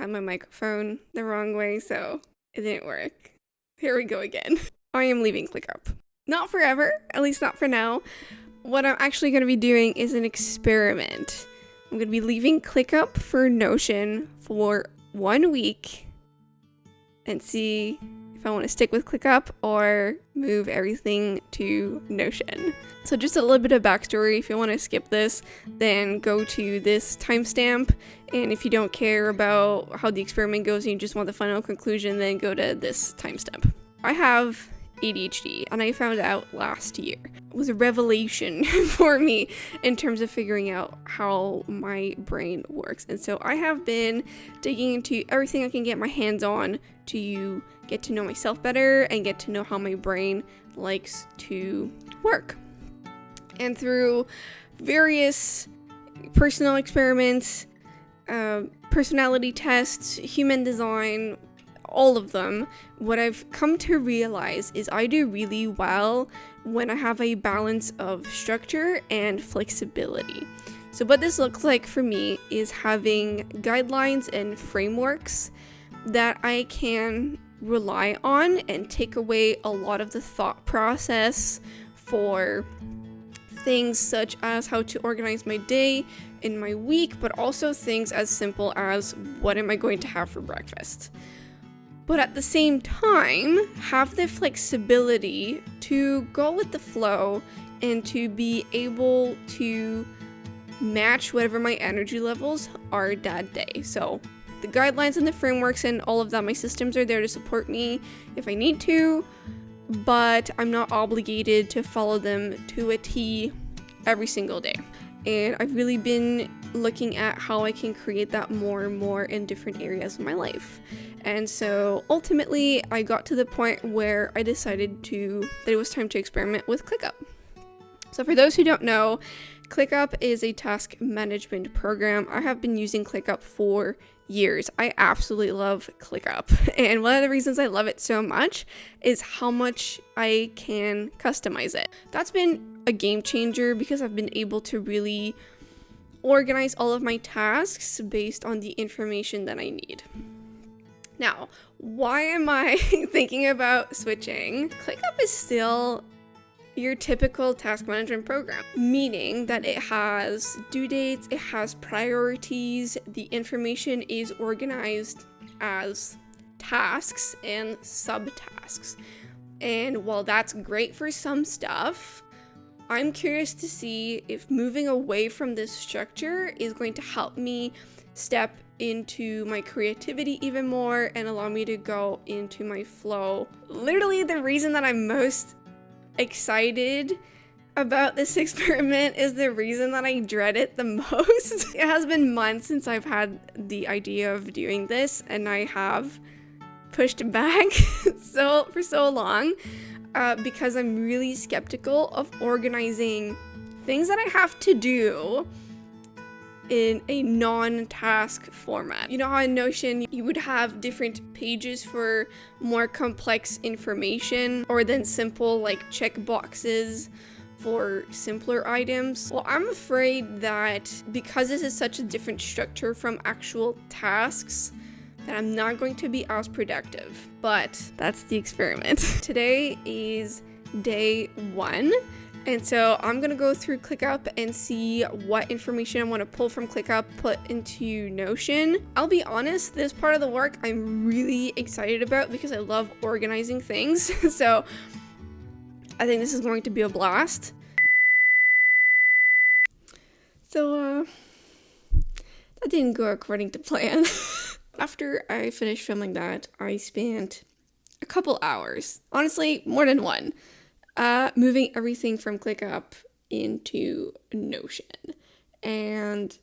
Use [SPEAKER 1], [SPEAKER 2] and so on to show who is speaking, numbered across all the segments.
[SPEAKER 1] had my microphone the wrong way, so it didn't work. Here we go again. I am leaving ClickUp. Not forever, at least not for now. What I'm actually going to be doing is an experiment. I'm going to be leaving ClickUp for Notion for 1 week and see if I want to stick with ClickUp or move everything to Notion. So just a little bit of backstory. If you want to skip this, then go to this timestamp. And if you don't care about how the experiment goes and you just want the final conclusion, then go to this timestamp. I have ADHD, and I found out last year. It was a revelation for me in terms of figuring out how my brain works. And so I have been digging into everything I can get my hands on to get to know myself better and get to know how my brain likes to work. And through various personal experiments, personality tests, human design, all of them, what I've come to realize is I do really well when I have a balance of structure and flexibility. So what this looks like for me is having guidelines and frameworks that I can rely on and take away a lot of the thought process for things such as how to organize my day in my week, but also things as simple as what am I going to have for breakfast. But at the same time, have the flexibility to go with the flow and to be able to match whatever my energy levels are that day. So the guidelines and the frameworks and all of that, my systems are there to support me if I need to, but I'm not obligated to follow them to a T every single day. And I've really been looking at how I can create that more and more in different areas of my life. And so ultimately I got to the point where I decided that it was time to experiment with ClickUp. So for those who don't know, ClickUp is a task management program. I have been using ClickUp for years. I absolutely love ClickUp. And one of the reasons I love it so much is how much I can customize it. That's been a game changer because I've been able to really organize all of my tasks based on the information that I need. Now, why am I thinking about switching? ClickUp is still your typical task management program, meaning that it has due dates, it has priorities, the information is organized as tasks and subtasks. And while that's great for some stuff, I'm curious to see if moving away from this structure is going to help me step into my creativity even more and allow me to go into my flow. Literally, the reason that I'm most excited about this experiment is the reason that I dread it the most. It has been months since I've had the idea of doing this, and I have pushed back for so long because I'm really skeptical of organizing things that I have to do in a non-task format. You know how in Notion you would have different pages for more complex information, or then simple like check boxes for simpler items? Well, I'm afraid that because this is such a different structure from actual tasks, that I'm not going to be as productive. But that's the experiment. Today is day 1. And so I'm gonna go through ClickUp and see what information I want to pull from ClickUp, put into Notion. I'll be honest, this part of the work I'm really excited about because I love organizing things. So I think this is going to be a blast. So that didn't go according to plan. After I finished filming that, I spent a couple hours, honestly more than one, moving everything from ClickUp into Notion. And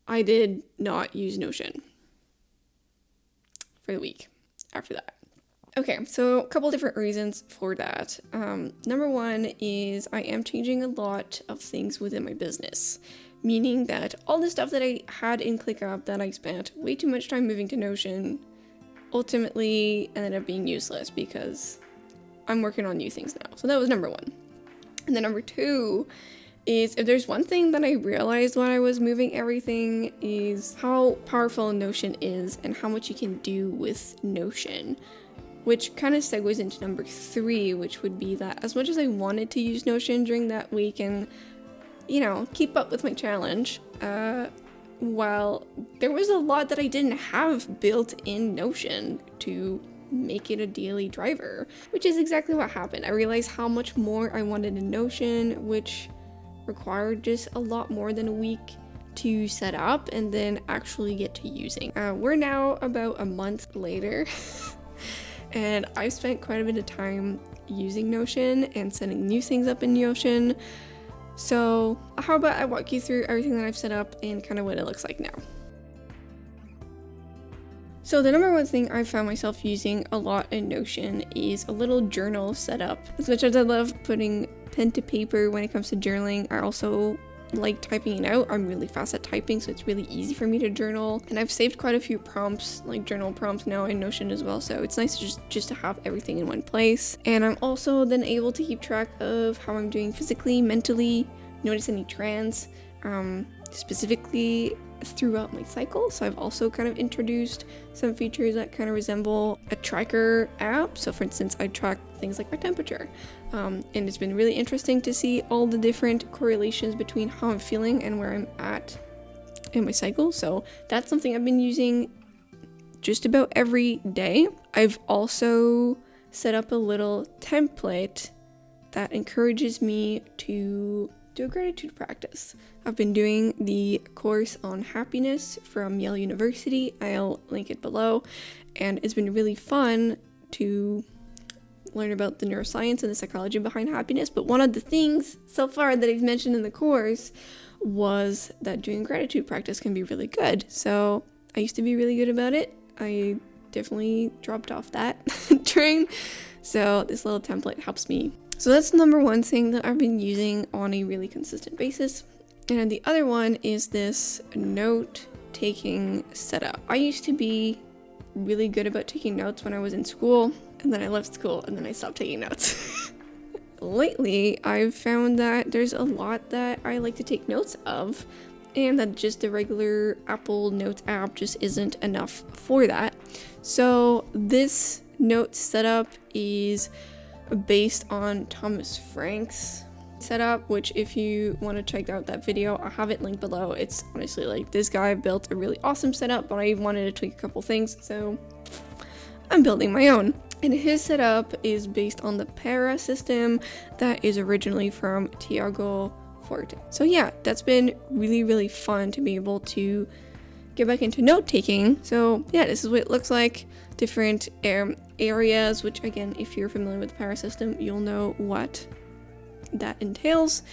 [SPEAKER 1] I did not use Notion for the week after that. Okay, so a couple different reasons for that. Number one is I am changing a lot of things within my business, meaning that all the stuff that I had in ClickUp that I spent way too much time moving to Notion ultimately ended up being useless because I'm working on new things now. So that was number one. And then number two, is if there's one thing that I realized when I was moving everything is how powerful Notion is and how much you can do with Notion. Which kind of segues into number 3, which would be that as much as I wanted to use Notion during that week and, you know, keep up with my challenge, while there was a lot that I didn't have built in Notion to make it a daily driver, which is exactly what happened. I realized how much more I wanted in Notion, which required just a lot more than a week to set up and then actually get to using. We're now about a month later. And I've spent quite a bit of time using Notion and setting new things up in Notion. So how about I walk you through everything that I've set up and kind of what it looks like now. So the number one thing I've found myself using a lot in Notion is a little journal setup. As much as I love putting pen to paper when it comes to journaling, I also like typing it out. I'm really fast at typing, so it's really easy for me to journal. And I've saved quite a few prompts, like journal prompts now in Notion as well, so it's nice just to have everything in one place. And I'm also then able to keep track of how I'm doing physically, mentally, notice any trends, specifically throughout my cycle. So I've also kind of introduced some features that kind of resemble a tracker app. So for instance, I track things like my temperature. And it's been really interesting to see all the different correlations between how I'm feeling and where I'm at in my cycle. So that's something I've been using just about every day. I've also set up a little template that encourages me to do a gratitude practice. I've been doing the course on happiness from Yale University. I'll link it below. And it's been really fun to learn about the neuroscience and the psychology behind happiness. But one of the things so far that I've mentioned in the course was that doing gratitude practice can be really good. So I used to be really good about it. I definitely dropped off that train. So this little template helps me. So that's the number one thing that I've been using on a really consistent basis. And then the other one is this note-taking setup. I used to be really good about taking notes when I was in school, and then I left school, and then I stopped taking notes. Lately, I've found that there's a lot that I like to take notes of, and that just the regular Apple Notes app just isn't enough for that. So this note setup is based on Thomas Frank's setup, which if you want to check out that video, I have it linked below. It's honestly like this guy built a really awesome setup, but I wanted to tweak a couple things, so I'm building my own. And his setup is based on the Para system that is originally from Tiago Forte. So yeah, that's been really, really fun to be able to get back into note taking. So yeah, this is what it looks like. Different areas, which again, if you're familiar with the Para system, you'll know what that entails.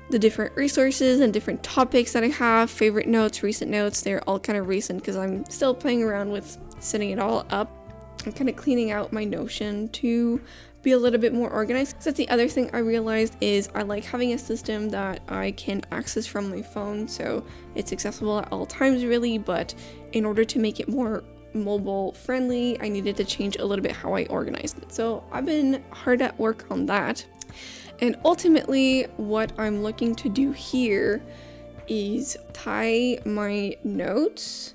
[SPEAKER 1] The different resources and different topics that I have, favorite notes, recent notes, they're all kind of recent because I'm still playing around with setting it all up. I'm kind of cleaning out my Notion to be a little bit more organized. So that's the other thing I realized is I like having a system that I can access from my phone, so it's accessible at all times really, but in order to make it more mobile friendly, I needed to change a little bit how I organized it. So I've been hard at work on that. And ultimately, what I'm looking to do here is tie my notes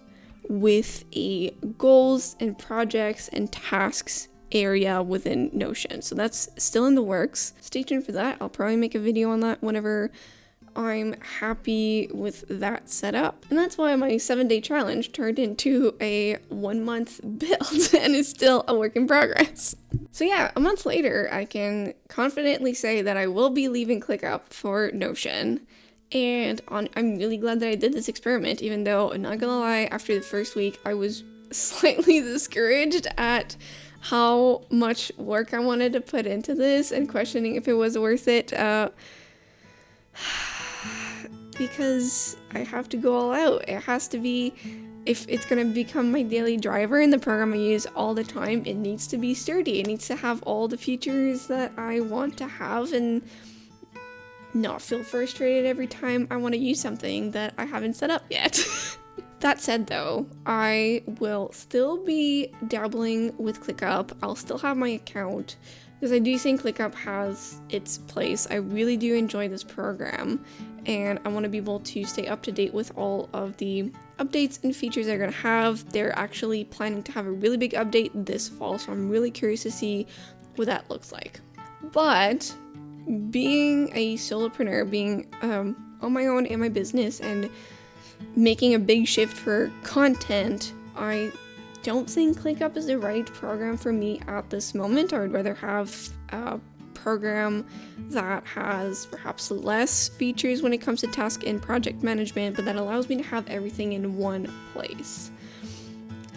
[SPEAKER 1] with a goals and projects and tasks area within Notion. So that's still in the works. Stay tuned for that. I'll probably make a video on that whenever I'm happy with that setup. And that's why my 7-day challenge turned into a 1-month build and is still a work in progress. So yeah, a month later, I can confidently say that I will be leaving ClickUp for Notion. And I'm really glad that I did this experiment, even though, I'm not gonna lie, after the first week, I was slightly discouraged at how much work I wanted to put into this and questioning if it was worth it. Because I have to go all out. It has to be, if it's gonna become my daily driver and the program I use all the time, it needs to be sturdy. It needs to have all the features that I want to have and not feel frustrated every time I want to use something that I haven't set up yet. That said though, I will still be dabbling with ClickUp. I'll still have my account. because I do think ClickUp has its place. I really do enjoy this program, and I want to be able to stay up to date with all of the updates and features they're going to have. They're actually planning to have a really big update this fall, so I'm really curious to see what that looks like. But being a solopreneur, being on my own in my business and making a big shift for content, I don't think ClickUp is the right program for me at this moment. I would rather have a program that has perhaps less features when it comes to task and project management, but that allows me to have everything in one place.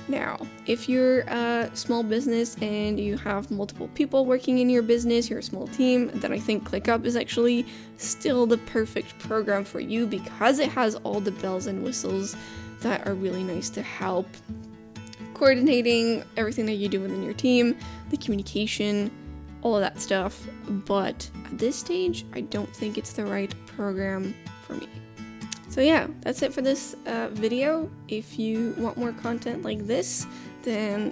[SPEAKER 1] Now, if you're a small business and you have multiple people working in your business, you're a small team, then I think ClickUp is actually still the perfect program for you because it has all the bells and whistles that are really nice to help coordinating everything that you do within your team, the communication, all of that stuff. But at this stage, I don't think it's the right program for me. So yeah, that's it for this video. If you want more content like this, then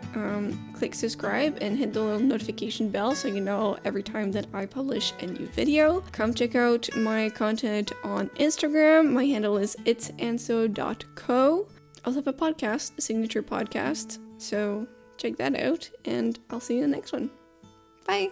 [SPEAKER 1] click subscribe and hit the little notification bell so you know every time that I publish a new video. Come check out my content on Instagram. My handle is itsanso.co. I also have a podcast, a signature podcast, so check that out, and I'll see you in the next one. Bye!